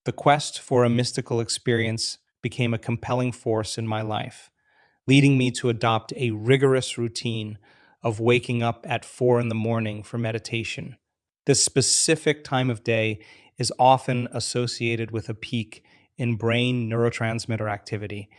The quest for a mystical experience became a compelling force in my life, leading me to adopt a rigorous routine of waking up at 4 in the morning for meditation. This specific time of day is often associated with a peak in brain neurotransmitter activity,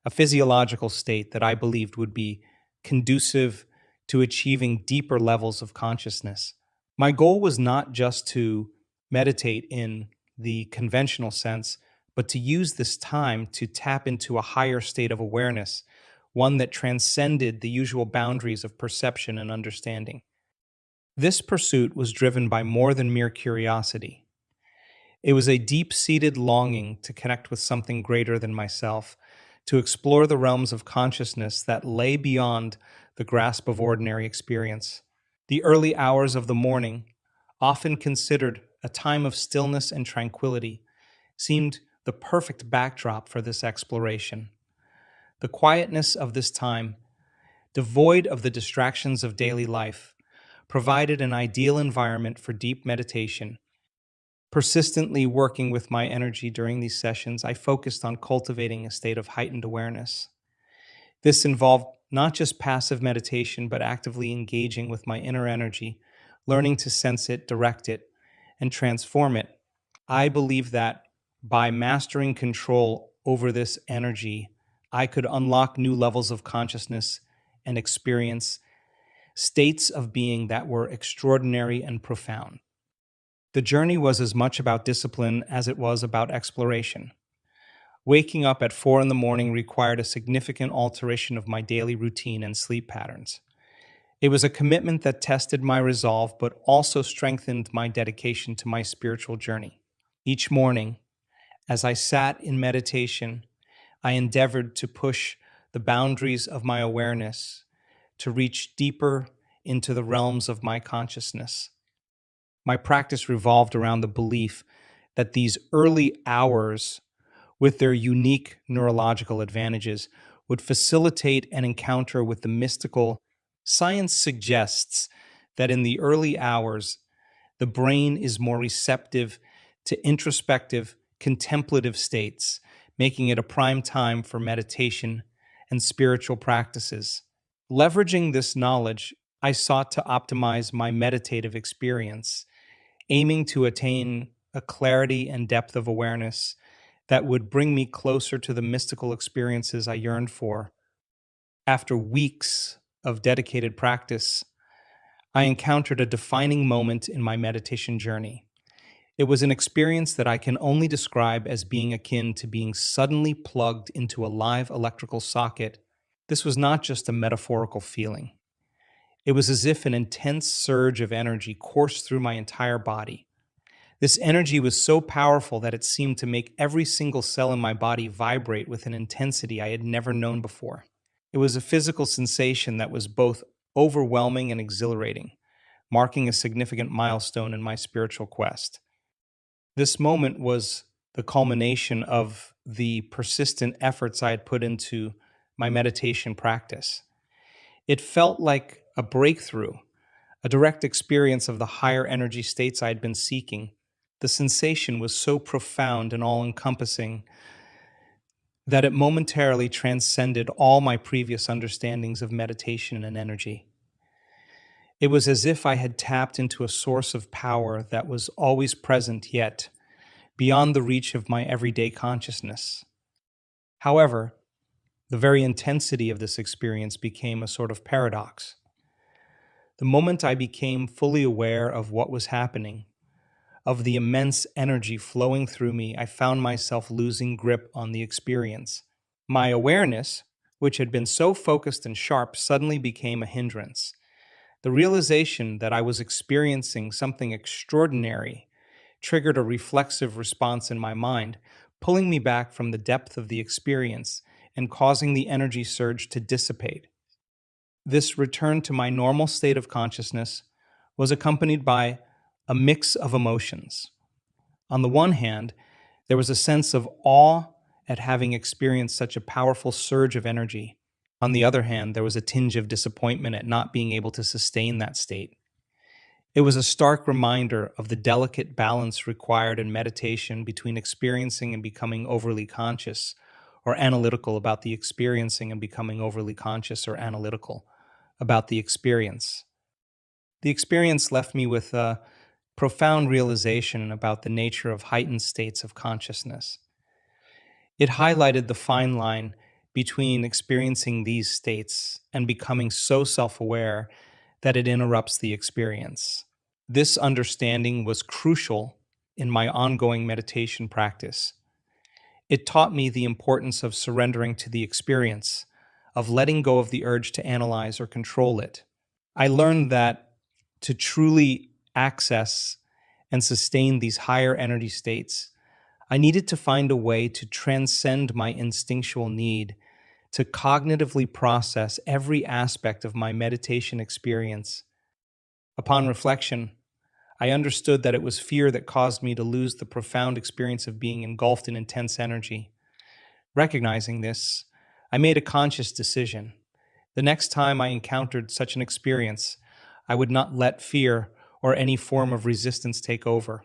a physiological state that I believed would be conducive to achieving deeper levels of consciousness. My goal was not just to meditate in the conventional sense, but to use this time to tap into a higher state of awareness, one that transcended the usual boundaries of perception and understanding. This pursuit was driven by more than mere curiosity. It was a deep seated longing to connect with something greater than myself, to explore the realms of consciousness that lay beyond the grasp of ordinary experience. The early hours of the morning, often considered a time of stillness and tranquility, seemed the perfect backdrop for this exploration. The quietness of this time, devoid of the distractions of daily life, provided an ideal environment for deep meditation. Persistently working with my energy during these sessions, I focused on cultivating a state of heightened awareness. This involved not just passive meditation, but actively engaging with my inner energy, learning to sense it, direct it, and transform it. I believe that by mastering control over this energy, I could unlock new levels of consciousness and experience states of being that were extraordinary and profound. The journey was as much about discipline as it was about exploration. Waking up at 4 in the morning required a significant alteration of my daily routine and sleep patterns. It was a commitment that tested my resolve but also strengthened my dedication to my spiritual journey. Each morning, as I sat in meditation, I endeavored to push the boundaries of my awareness, to reach deeper into the realms of my consciousness. My practice revolved around the belief that these early hours, with their unique neurological advantages, would facilitate an encounter with the mystical. Science suggests that in the early hours, the brain is more receptive to introspective, contemplative states, making it a prime time for meditation and spiritual practices. Leveraging this knowledge, I sought to optimize my meditative experience, aiming to attain a clarity and depth of awareness that would bring me closer to the mystical experiences I yearned for. After weeks of dedicated practice, I encountered a defining moment in my meditation journey. It was an experience that I can only describe as being akin to being suddenly plugged into a live electrical socket. This was not just a metaphorical feeling. It was as if an intense surge of energy coursed through my entire body. This energy was so powerful that it seemed to make every single cell in my body vibrate with an intensity I had never known before. It was a physical sensation that was both overwhelming and exhilarating, marking a significant milestone in my spiritual quest. This moment was the culmination of the persistent efforts I had put into my meditation practice. It felt like a breakthrough, a direct experience of the higher energy states I had been seeking. The sensation was so profound and all encompassing that it momentarily transcended all my previous understandings of meditation and energy. It was as if I had tapped into a source of power that was always present, yet beyond the reach of my everyday consciousness. However, the very intensity of this experience became a sort of paradox. The moment I became fully aware of what was happening, of the immense energy flowing through me, I found myself losing grip on the experience. My awareness, which had been so focused and sharp, suddenly became a hindrance. The realization that I was experiencing something extraordinary triggered a reflexive response in my mind, pulling me back from the depth of the experience and causing the energy surge to dissipate. This return to my normal state of consciousness was accompanied by a mix of emotions. On the one hand, there was a sense of awe at having experienced such a powerful surge of energy. On the other hand, there was a tinge of disappointment at not being able to sustain that state. It was a stark reminder of the delicate balance required in meditation between experiencing and becoming overly conscious, or analytical about the experiencing and becoming overly conscious or analytical about the experience. The experience left me with a profound realization about the nature of heightened states of consciousness. It highlighted the fine line between experiencing these states and becoming so self aware that it interrupts the experience. This understanding was crucial in my ongoing meditation practice. It taught me the importance of surrendering to the experience, of letting go of the urge to analyze or control it. I learned that to truly access and sustain these higher energy states, I needed to find a way to transcend my instinctual need to cognitively process every aspect of my meditation experience. Upon reflection, I understood that it was fear that caused me to lose the profound experience of being engulfed in intense energy. Recognizing this, I made a conscious decision. The next time I encountered such an experience, I would not let fear or any form of resistance take over.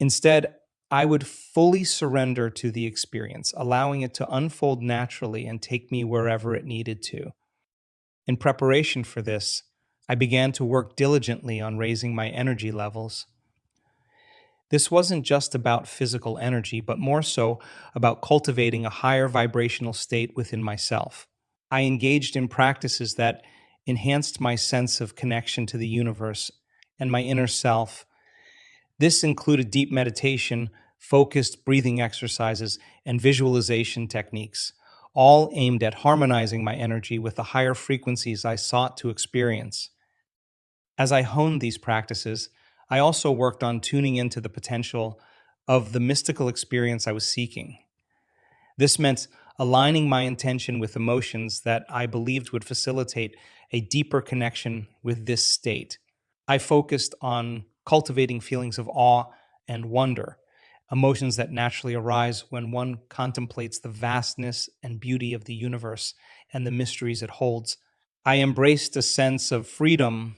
Instead, I would fully surrender to the experience, allowing it to unfold naturally and take me wherever it needed to. In preparation for this, I began to work diligently on raising my energy levels. This wasn't just about physical energy, but more so about cultivating a higher vibrational state within myself. I engaged in practices that enhanced my sense of connection to the universe and my inner self. This included deep meditation, focused breathing exercises, and visualization techniques, all aimed at harmonizing my energy with the higher frequencies I sought to experience. As I honed these practices, I also worked on tuning into the potential of the mystical experience I was seeking. This meant aligning my intention with emotions that I believed would facilitate a deeper connection with this state. I focused on cultivating feelings of awe and wonder, emotions that naturally arise when one contemplates the vastness and beauty of the universe and the mysteries it holds. I embraced a sense of freedom,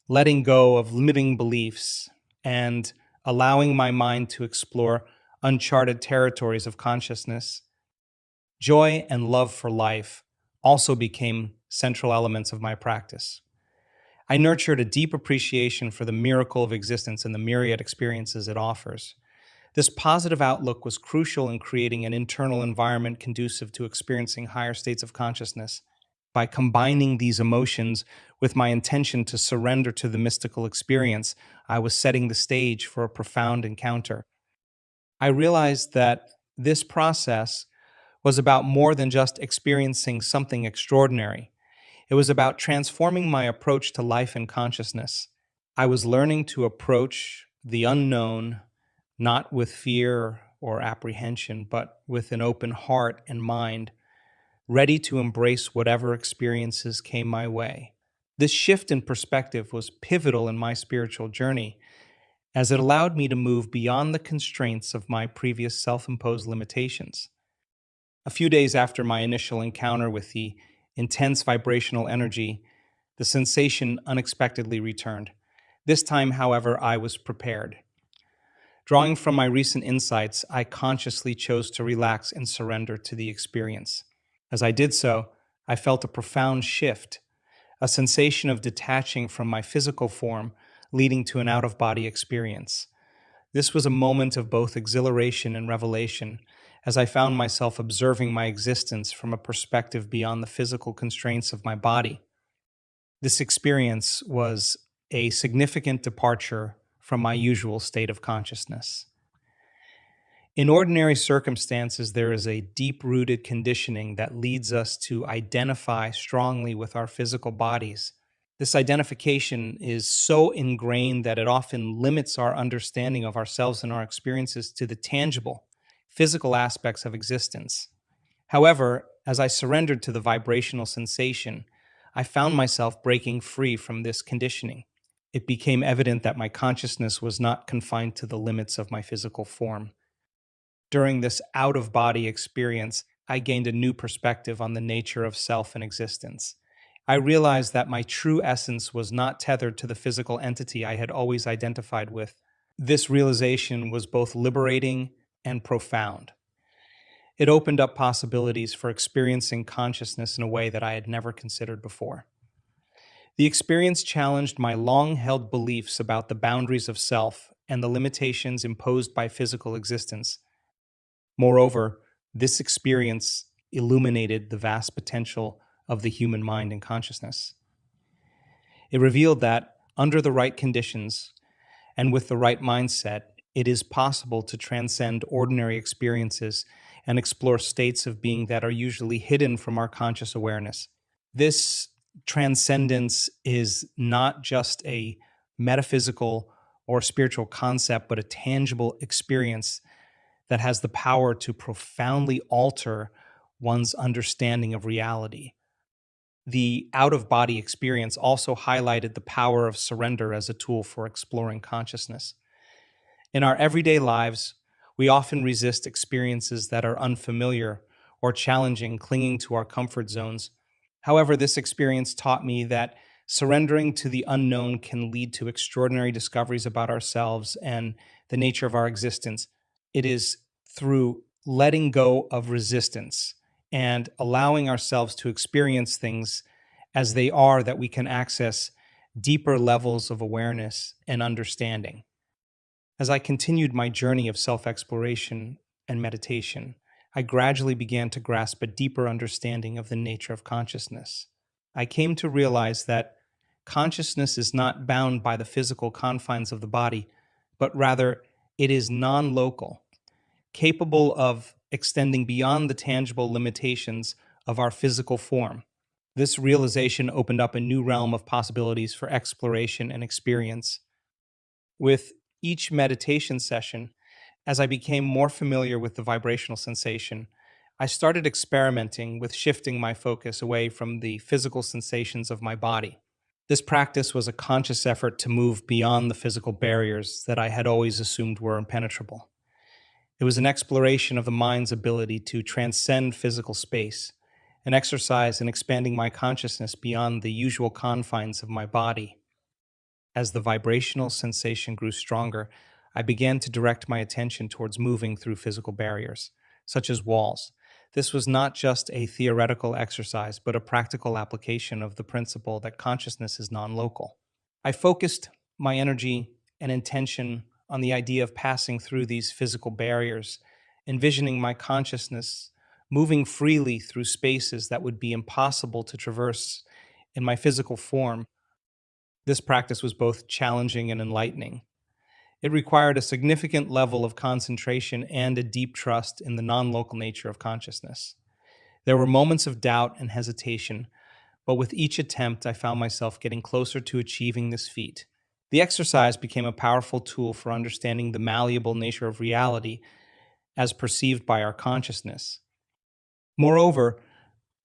letting go of limiting beliefs and allowing my mind to explore uncharted territories of consciousness. Joy and love for life also became central elements of my practice. I nurtured a deep appreciation for the miracle of existence and the myriad experiences it offers. This positive outlook was crucial in creating an internal environment conducive to experiencing higher states of consciousness. By combining these emotions with my intention to surrender to the mystical experience, I was setting the stage for a profound encounter. I realized that this process was about more than just experiencing something extraordinary. It was about transforming my approach to life and consciousness. I was learning to approach the unknown not with fear or apprehension, but with an open heart and mind, ready to embrace whatever experiences came my way. This shift in perspective was pivotal in my spiritual journey, as it allowed me to move beyond the constraints of my previous self imposed limitations. A few days after my initial encounter with the intense vibrational energy, the sensation unexpectedly returned. This time, however, I was prepared. Drawing from my recent insights, I consciously chose to relax and surrender to the experience. As I did so, I felt a profound shift, a sensation of detaching from my physical form, leading to an out of body experience. This was a moment of both exhilaration and revelation, as I found myself observing my existence from a perspective beyond the physical constraints of my body. This experience was a significant departure from my usual state of consciousness. In ordinary circumstances, there is a deep rooted conditioning that leads us to identify strongly with our physical bodies. This identification is so ingrained that it often limits our understanding of ourselves and our experiences to the tangible, physical aspects of existence. However, as I surrendered to the vibrational sensation, I found myself breaking free from this conditioning. It became evident that my consciousness was not confined to the limits of my physical form. During this out of body experience, I gained a new perspective on the nature of self and existence. I realized that my true essence was not tethered to the physical entity I had always identified with. This realization was both liberating and profound. It opened up possibilities for experiencing consciousness in a way that I had never considered before. The experience challenged my long held beliefs about the boundaries of self and the limitations imposed by physical existence. Moreover, this experience illuminated the vast potential of the human mind and consciousness. It revealed that, under the right conditions and with the right mindset, it is possible to transcend ordinary experiences and explore states of being that are usually hidden from our conscious awareness. This transcendence is not just a metaphysical or spiritual concept, but a tangible experience that has the power to profoundly alter one's understanding of reality. The out of body experience also highlighted the power of surrender as a tool for exploring consciousness. In our everyday lives, we often resist experiences that are unfamiliar or challenging, clinging to our comfort zones. However, this experience taught me that surrendering to the unknown can lead to extraordinary discoveries about ourselves and the nature of our existence. It is through letting go of resistance and allowing ourselves to experience things as they are that we can access deeper levels of awareness and understanding. As I continued my journey of self exploration and meditation, I gradually began to grasp a deeper understanding of the nature of consciousness. I came to realize that consciousness is not bound by the physical confines of the body, but rather it is non local, capable of extending beyond the tangible limitations of our physical form. This realization opened up a new realm of possibilities for exploration and experience. With each meditation session, as I became more familiar with the vibrational sensation, I started experimenting with shifting my focus away from the physical sensations of my body. This practice was a conscious effort to move beyond the physical barriers that I had always assumed were impenetrable. It was an exploration of the mind's ability to transcend physical space, an exercise in expanding my consciousness beyond the usual confines of my body. As the vibrational sensation grew stronger, I began to direct my attention towards moving through physical barriers, such as walls. This was not just a theoretical exercise, but a practical application of the principle that consciousness is non local. I focused my energy and intention on the idea of passing through these physical barriers, envisioning my consciousness moving freely through spaces that would be impossible to traverse in my physical form. This practice was both challenging and enlightening. It required a significant level of concentration and a deep trust in the non local nature of consciousness. There were moments of doubt and hesitation, but with each attempt, I found myself getting closer to achieving this feat. The exercise became a powerful tool for understanding the malleable nature of reality as perceived by our consciousness. Moreover,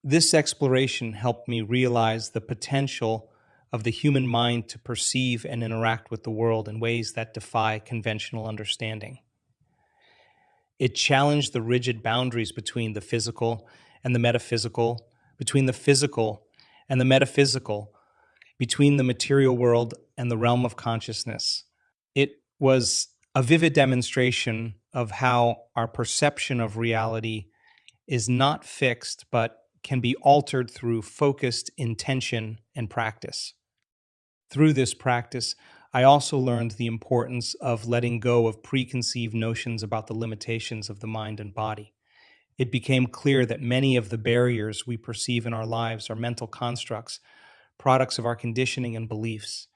this exploration helped me realize the potential of the human mind to perceive and interact with the world in ways that defy conventional understanding. It challenged the rigid boundaries between the physical and the metaphysical, between the physical and the metaphysical, between the material world and the realm of consciousness. It was a vivid demonstration of how our perception of reality is not fixed, but can be altered through focused intention and practice. Through this practice, I also learned the importance of letting go of preconceived notions about the limitations of the mind and body. It became clear that many of the barriers we perceive in our lives are mental constructs, products of our conditioning and beliefs.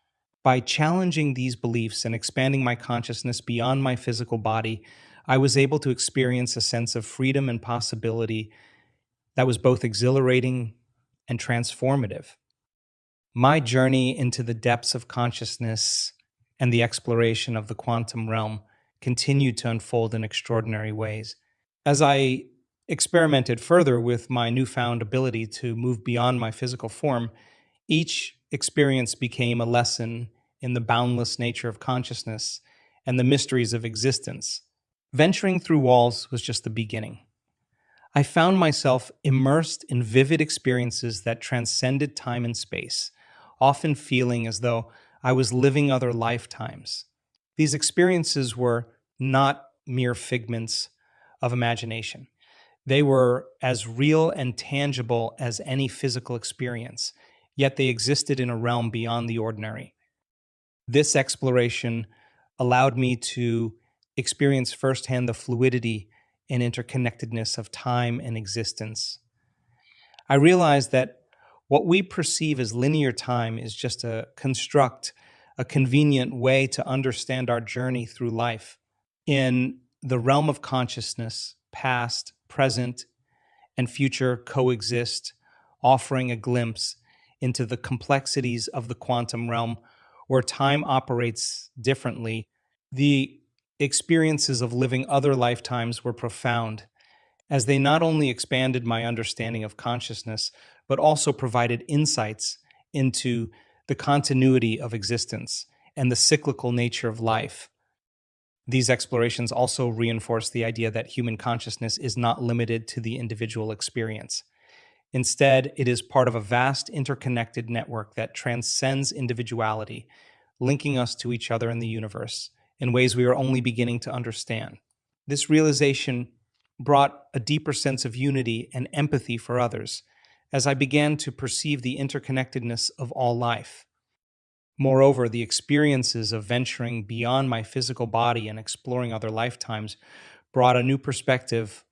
By challenging these beliefs and expanding my consciousness beyond my physical body, I was able to experience a sense of freedom and possibility that was both exhilarating and transformative. My journey into the depths of consciousness and the exploration of the quantum realm continued to unfold in extraordinary ways. As I experimented further with my newfound ability to move beyond my physical form, each experience became a lesson in the boundless nature of consciousness and the mysteries of existence. Venturing through walls was just the beginning. I found myself immersed in vivid experiences that transcended time and space, often feeling as though I was living other lifetimes. These experiences were not mere figments of imagination. They were as real and tangible as any physical experience, yet they existed in a realm beyond the ordinary. This exploration allowed me to experience firsthand the fluidity and interconnectedness of time and existence. I realized that what we perceive as linear time is just a construct, a convenient way to understand our journey through life. In the realm of consciousness, past, present, and future coexist, offering a glimpse into the complexities of the quantum realm where time operates differently. The experiences of living other lifetimes were profound, as they not only expanded my understanding of consciousness, but also provided insights into the continuity of existence and the cyclical nature of life. These explorations also reinforce the idea that human consciousness is not limited to the individual experience. Instead, it is part of a vast interconnected network that transcends individuality, linking us to each other in the universe in ways we are only beginning to understand. This realization brought a deeper sense of unity and empathy for others as I began to perceive the interconnectedness of all life. Moreover, the experiences of venturing beyond my physical body and exploring other lifetimes brought a new perspective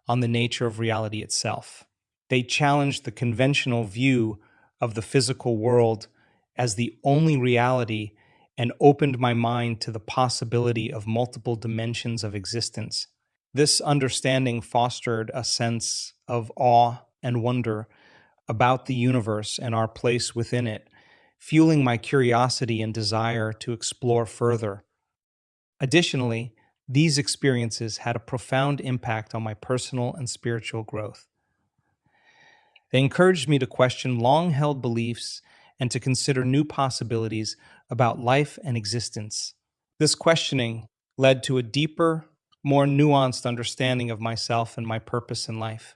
on the nature of reality itself. They challenged the conventional view of the physical world as the only reality and opened my mind to the possibility of multiple dimensions of existence. This understanding fostered a sense of awe and wonder about the universe and our place within it, fueling my curiosity and desire to explore further. Additionally, these experiences had a profound impact on my personal and spiritual growth. They encouraged me to question long held beliefs and to consider new possibilities about life and existence. This questioning led to a deeper, more nuanced understanding of myself and my purpose in life.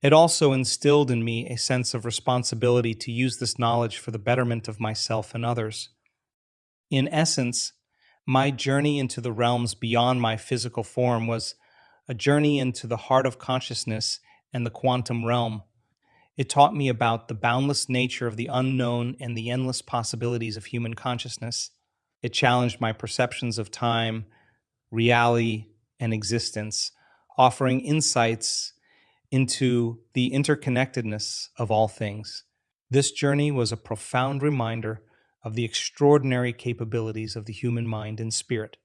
It also instilled in me a sense of responsibility to use this knowledge for the betterment of myself and others. In essence, my journey into the realms beyond my physical form was a journey into the heart of consciousness and the quantum realm. It taught me about the boundless nature of the unknown and the endless possibilities of human consciousness. It challenged my perceptions of time, reality, and existence, offering insights into the interconnectedness of all things. This journey was a profound reminder of the extraordinary capabilities of the human mind and spirit,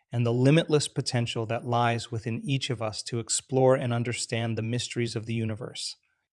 and the limitless potential that lies within each of us to explore and understand the mysteries of the universe.